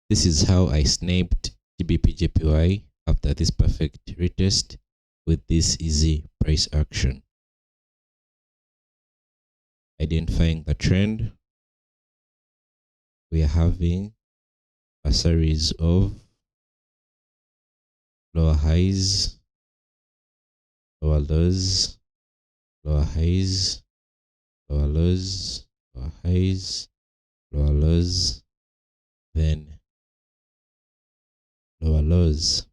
This is how I sniped GBP JPY after this perfect retest with this easy price action. Identifying the trend, we are having a series of lower highs, lower lows, lower highs, lower lows, lower highs, lower lows, then lower lows.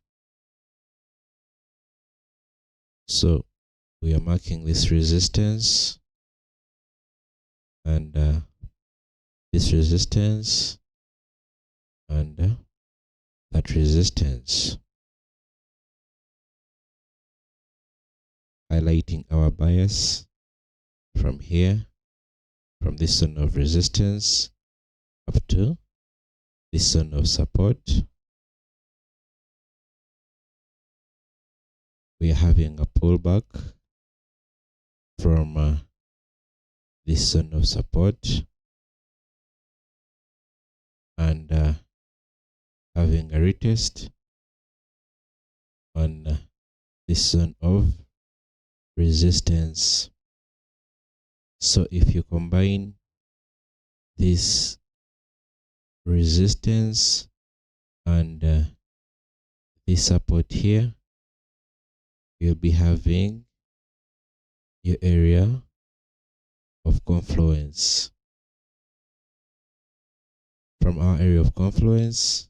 So we are marking this resistance and this resistance and that resistance, highlighting our bias from here, from this zone of resistance up to this zone of support. We are having a pullback from this zone of support and having a retest on this zone of resistance. So if you combine this resistance and this support here, you'll be having your area of confluence. From our area of confluence,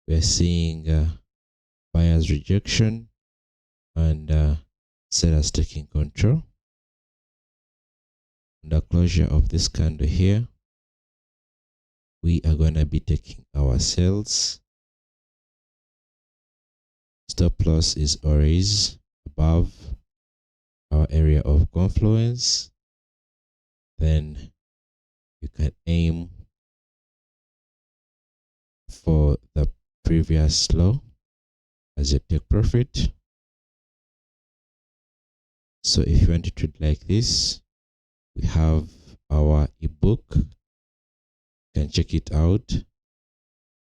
we're seeing buyer's rejection and sellers taking control. On the closure of this candle here, we are going to be taking our sales. Stop loss is always above our area of confluence. Then you can aim for the previous low as your take profit. So if you want to trade like this, we have our ebook. You can check it out.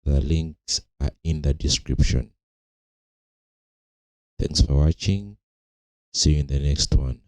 The links are in the description. Thanks for watching. See you in the next one.